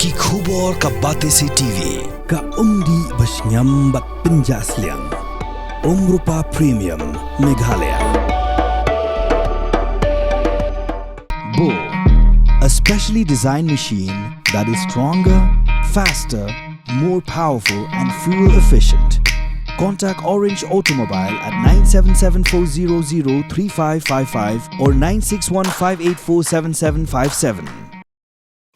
Ki khubor ka Batesi TV. Ka umdi basnyam bak penjaslian. Rupa Premium Meghalaya. Bo, a specially designed machine that is stronger, faster, more powerful and fuel efficient. Contact Orange Automobile at 977-400-3555 or 961-584-7757.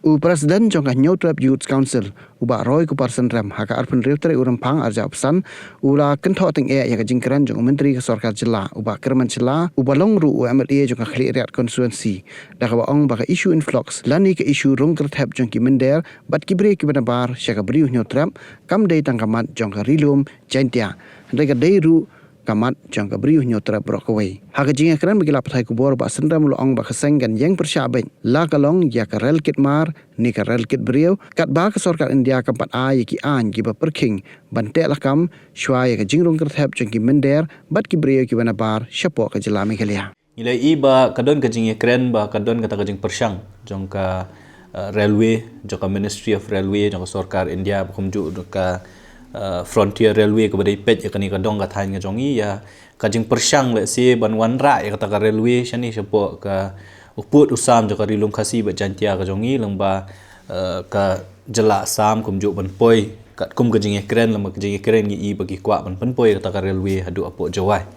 Presiden jangka Nyautrap Youth Council uba Roy Kuparsan Ram haka arpun riutere urampang arja pesan ula kentho teng e ya jingkran jong menteri ke sorkar jela uba kerman jela uba longru UMLA jong khli riat constituency dak ba ong ba isu influx lani ke isu rong kerthap jong ki mender bat kibre ki benabar syaka briu Nyautrap kam dei tangkamat jong ka rilum jaintia ndai ka dei ru kamat jangka beriuh Nyautrap brokawai. Haka jinga keren bagi lapatai kubor ba sendram lo ong ba kesenggan yang persyabeng. La kalong ya ka rel kit mar, ni ka rel kit beriuh, kat ba ke sorkar India kampat a ki an ki ba perking, bantek lakam, syua ya ka jingrung kerthap jangki mender, bat ki beriuh ki banabar, syapok ke jelami kalia. Nilai iba kadon ka jinga keren ba kadon kata ka jing persyang, jangka railway, jangka Ministry of Railway, jangka sorkar India, kumju ka Frontier Railway kepada ipet ya kani kadong katanya jongi ya kajing persyang le si ban wanra ya kata ka railway syani sepo ka uput usam jo ka rilum khasi ba jantia ka jongi lengba ka jela sam kumju ban poi kat kum kajing keren lema kajing keren gi bagi kwa ban penpoi kata ka railway hadu apo jawai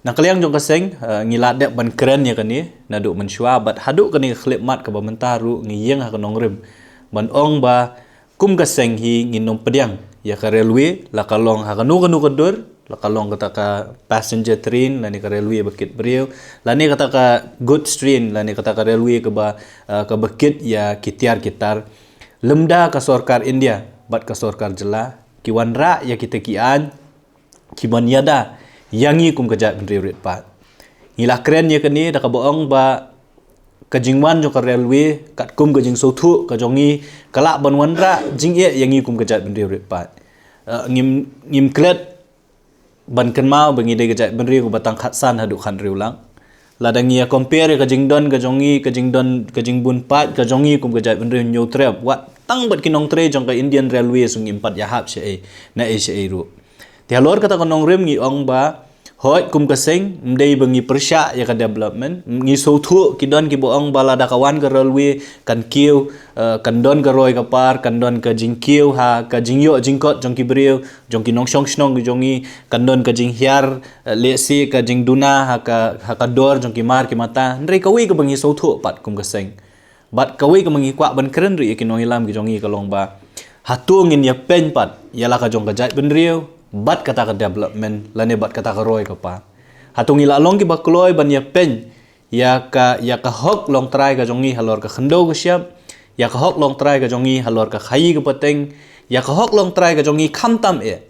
na kaliang jong kaseng ngilat dek ban keren ya kani nadu mensyua bat hadu kani khlemat ka ba mentaru ngiyeng ha kanong rim ban ong ba kum kaseng hi nginom pediang ya ka railway la kalong ha kanu kedur la kalong kata ka passenger train la ni ka railway bekit beriu la ni kata ka goods train la ni kata ka railway ke ba ka bekit ya kitiar kitar lemda ka sorkar India bat ka sorkar jela ki wanra ya kita kian ki banyada yangi kum kejat beriu rit pat ngila keren ya kani da ka boong ba kajingwan jo ka railway kat kum kajing sothu ka jongi kalak ban wanra jing ye yangi kum kejat beriu rit pat ngim klet ban kenmau bangi de gajat benri ko batang khatsan hadu khan riulang ladang ya compare ka jingdon ka jing bun pat ka jongi kum gajat benri Nyautrap wat tang bat kinong tre jong ka Indian Railway sung impat ya hap se na e se ru ti halor kata konong rem ngi ong ba hoi kum kaseng mdei bangi persya ya ka development ngi sothu kidon ki boong bala da kawan ka railway kan kiu kan don ka roi ka par kan don ka jing kiu ha ka jing yo jingkot jong ki beriu jong ki nong snong jongi kan don ka jing hiar lesi ka jing duna ha ka dor jong ki mar ki mata ndrei ka wi ka bangi sothu pat kum kaseng bat ka wi ka mangi kwa ban keren ri ki nong ilam ki jongi ka long ba hatu ngin ya pen pat yala ka jong ka jait ben riu bat kata ka development lane bat kata ka roi ka pa hatung ila long ki bakloi ban ya pen ya ka hok long try ka jongi halor ka khndo ka syap ya ka hok long try ka jongi halor ka khai ka pateng ya ka hok long try ka jongi khamtam e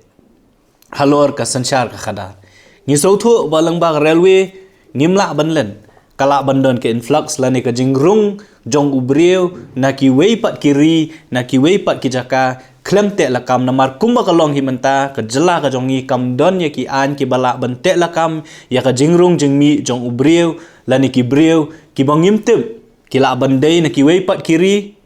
halor ka sanchar ka khada ngi sothu balang ba railway ngimla banlen kala bandon ke influx lane ka jingrung jong ubriu na ki wei pat kiri na ki wei pat ki jaka klem te lakam namar kumba kalong himenta ka jela ka jongi kam don ya ki an ki bala ban te lakam ya ka jingrung jingmi jong ubriu lani ki briu ki bangim tip ki la bandai na ki wei pat kiri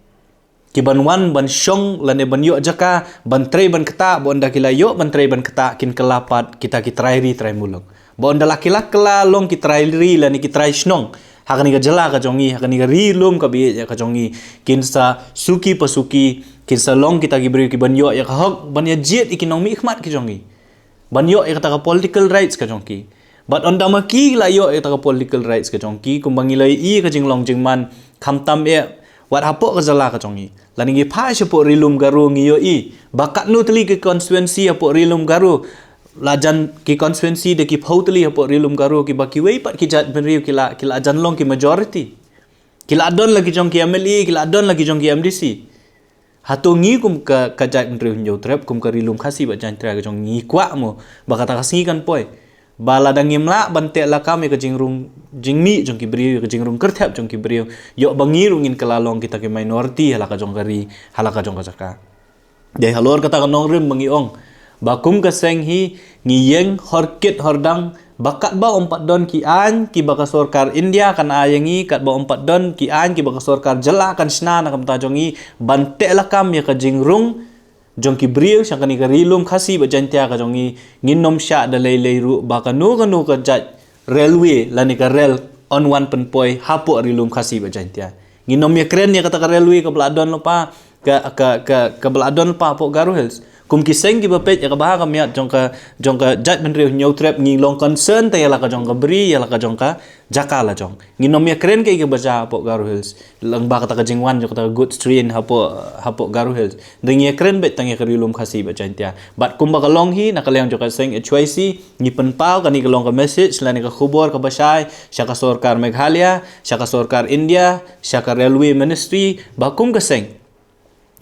ki ban wan ban syong lani ban yo jaka ban trei ban kata bonda ki la yo ban trei ban kata kin kelapat kita ki trai ri trai mulung bonda laki kala long ki trai ri lani ki trai snong hakani ka jela ka jongi hakani ka ri lum ka bi ya ka jongi kinsa suki pasuki kinsa long kita gibri ki banyo ya ka hok banya jet ikinong mi ikhmat ki jongi banyo ya kata ka political rights ka jongi but on dama ki la yo ya kata ka political rights ka jongi kumbangi lai i ka jinglong jingman khamtam e wat hapo ka jala ka jongi laningi pha sepo rilum garu ngi yo i bakat nu tli ki constituency apo rilum garu lajan ki constituency de ki phautli apo rilum garu ki baki wei pat ki jat benriu kila jan long ki majority kila adon lagi jong ki MLA kila adon lagi jong ki MDC hatungi kum ka jat benriu Nyautrap kum ka rilum khasi ba jan tra ka jong ngi kwa mo ba kata kasingi kan poi bala dangimla bante la kami ka jingrung jingmi jong ki beriu ka jingrung kerthap jong ki beriu yo bangi rungin kelalong kita ki minority hala ka jong kari hala ka jong ka jaka de halor kata ka nong rim bangi ong bakum ka seng hi ngiyeng horkit hordang bakat ba 4 don ki an ki baka sorkar India kan ayangi kat ba 4 don ki an ki baka sorkar jela kan sna na kam ta jongi bante lakam ya ka jingrung jong ki briu sang kani ka rilum khasi ba jantia ka jongi nginom sha da lei ru ba ka nu ka jat railway lani ka rel on one penpoi hapo rilum khasi ba jantia nginom ya keren ya kata ka railway ka bladon lupa ka bladon pa po Garo Hills kum kiseng ki bapet ya ka baha ka miat jong ka jat menriu nyau trap ngi long concern ta ya la ka jong ka bri ya la ka jong ka jakala jong nginom ya keren ke baja po Garo Hills lang ba kata ka jingwan jong kata good strain hapo Garo Hills ding ya keren bet tang ya rilum khasi ba jantia bat kum ba ka long hi na ka leong jong ka seng HYC ni pen pau ka ni ka long ka message la ni ka khubor ka basai syaka sorkar Meghalaya syaka sorkar India syaka railway ministry ba kum ka seng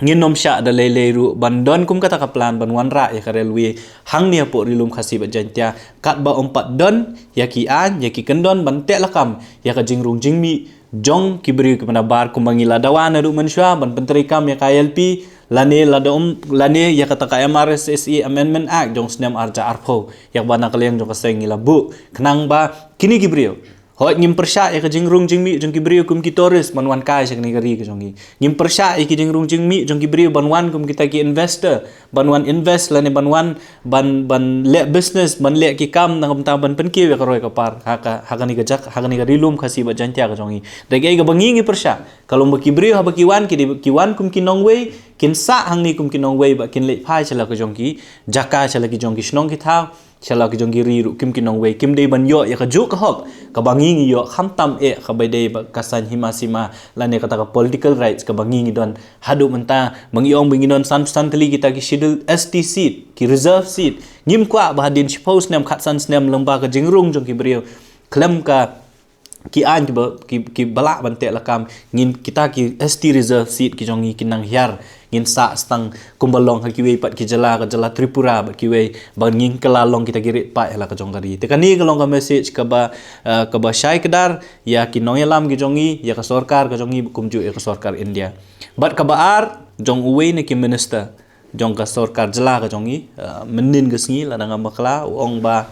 nginom sya da lele ru bandon kum kata ka plan ban wanra ya ka railway hang ni apo rilum khasi ba jantia kat ba 4 don ya ki an ya ki kendon ban te lakam ya ka jingrung jingmi jong ki beri ke mana bar kum bangila dawan adu manusia ban penteri kam ya ka LP lane lane ya kata ka MRSSE Amendment Act jong snem arja arpo ya bana kaleng jong ka seng ila bu kenang ba kini ki beri hoi ngim persya ya ka jingrung jingmi jong ki beri kum ki tourist banwan kai sak ni gari ka jongi ngim persya ya ki jingrung jingmi jong ki beri banwan kum kita ki investor banwan invest lane banwan ban le business ban le ki kam nang tam ban penki ya ka roi ka par haka ni ka jak haka ni ka rilum khasi ba jantia ka jongi dagi ga bangi ngi persya kalau ba ki beri ha ba ki wan kum ki nongwei kin sa hang ni kum ki nongwei ba kin le phai chala ka jongi jaka chala ki jongi snong ki thau chala ki jongi ri ru kim ki nongwei kim dei ban yo ya ka juk ka hok ka bangi ngi yo kham tam ka bai dei ba kasan himasima lane kata ka political rights ka bangi ngi don hadu menta mangi ong bingi don substantially kita ki schedule ST seat ki reserve seat ngim kwa ba hadin suppose nem khatsan snem lomba ka jingrung jong ki brio klem ka ki an ki balak bante lakam ngin kita ki ST reserve seat ki jongi kinang hiar ngin sa stang kumbalong ha kiwe pat ki jala Tripura ba kiwe ban ngin kelalong kita girit pa ela ka jong kari te kani kalong ka message ka ba syai kedar ya ki nong yalam ki jongi ya ka sorkar ka jongi kumju ya ka sorkar India bat ka baar jong uwe ne ki minister jong ka sorkar jala ka jongi menin gesngi la nang makla ong ba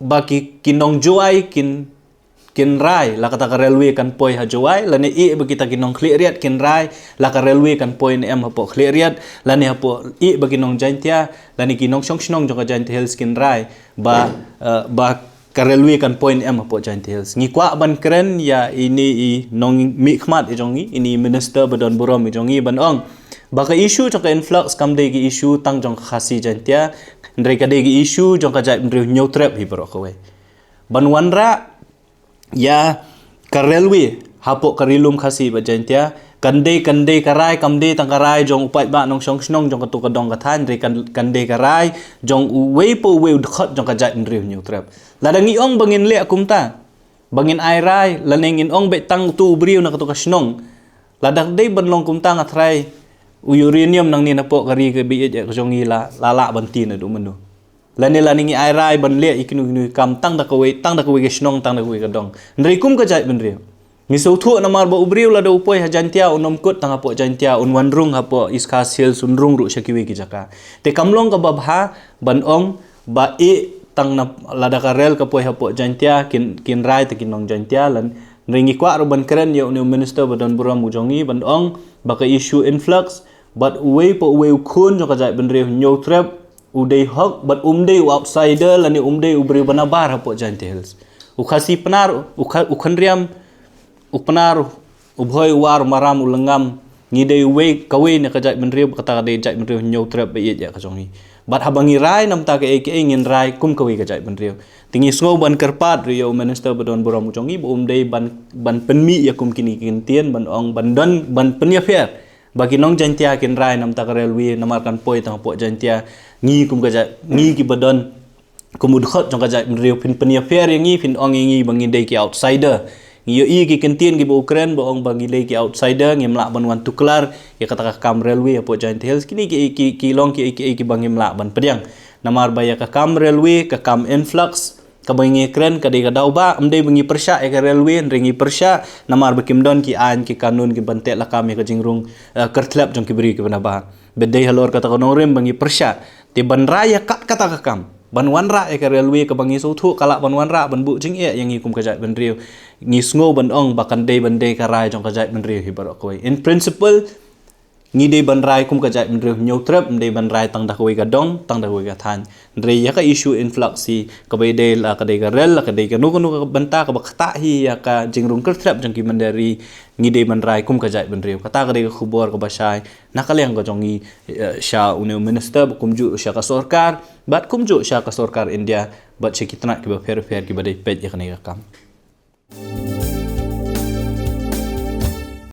ba ki kinong joai kin rai la kata ka railway kan poi ha joai la ne ba kita kinong cleariat kin rai la ka railway kan poi ne em hapo cleariat la ne hapo ba kinong jantia la ne kinong song jong ka jantia hills kin rai ba ka railway kan poi ne em hapo jantia hills ngi kwa ban keren ya ini nong mi khmat jongi ini minister badon burom jongi ban ong ba ka issue jong ka influx kam de ki issue tang jong khasi jantia ndre ka de ki issue jong ka jai ndre new trap hi bro ko we ban wanra ya ka railway hapo karilum khasi ba jantia kande karai kamde tang karai jong upat ba nong snong jong ka tu ka dong ka than re kande karai jong wei po wei khot jong ka jat ndriu new trap ladangi ong bangin le akumta bangin ai rai lanengin ong be tang tu briu na ka tu ka snong ladak dei ban long kumta nga trai uranium nang ni na po kari ka bi ka jong ila lala banti na du menu lani ngi ai rai ban le ikinu kam tang da ka we snong tang da ka we ka dong ndrei kum ka jai benriu mi so thu na mar ba ubriu la do upoi ha jantia unom kut tang apo jantia un wanrung hapo iska sel sunrung ru shakiwe ki jaka te kamlong ka babha ban ong ba tang na lada ka rel ka poi hapo jantia kin rai te kinong jantia lan ringi kwa ro ban keren yo new minister badon buram ujongi ban ong ba ka issue influx but we kun jo ka jai benriu nyo trap udai hok but umdei outsider lani umdei ubri banabar hapo jantels ukhasi penar ukhanriam upnar ubhoi war maram ulangam ngidei we kawe ne kajai benriu kata de jai benriu nyau trap be ya kajongi bat habangi rai nam ta ke ngin rai kum kawe kajai benriu tingi sngo ban kerpat rio minister badon buram ujongi umdei ban penmi ya kum kini kintien ban ong bandon ban penyafer bagi nong jantia kin rai nam ta railway namarkan poi tang po jantia ngi kum gaja ngi ki badon kumud khot jong gaja riu pin penia fair ngi pin ong ngi bangi dei ki outsider ngi yo ki kentien ki Ukraine bo ong bangi dei ki outsider ngi mla ban wan tuklar ya kata kam railway po jantia hills kini ki long ki bangi mla ban pediang namar baya ka kam railway ka kam influx ka bangi kren ka de ka dauba amdei bangi persya ka railway ringi persya namar bakim don ki an ki kanun ki bantek la kam ka jingrung kertlap jong ki beri ki banaba bedai halor kata konong rem bangi persya te ban raya kat kata ka kam banwan ra ke railway ke bangi so thu kala banwan ra ban bu jing e yang ikum kajai ban riu ngi sngo ban ong bakan dei ban dei karai jong kajai ban riu hi barok koi in principle ngi dei ban rai kum kajai ban riu nyau trap dei ban rai tang da koi ga dong tang da koi ga than dre ya ka issue influx si ka bai dei la ka dei ga rel la ka dei ga nu ka banta ka bakta hi ya ka jing rung ker trap jong ki mandari ngi dei ban rai kum kajai ban riu kata ka dei ga khubor ka basai nakaliang ka jong ngi sha union minister kum ju sha ka sarkar bat kum ju sha ka sarkar India bat che kitna ki ba fair ki ba dei pej ya ka kam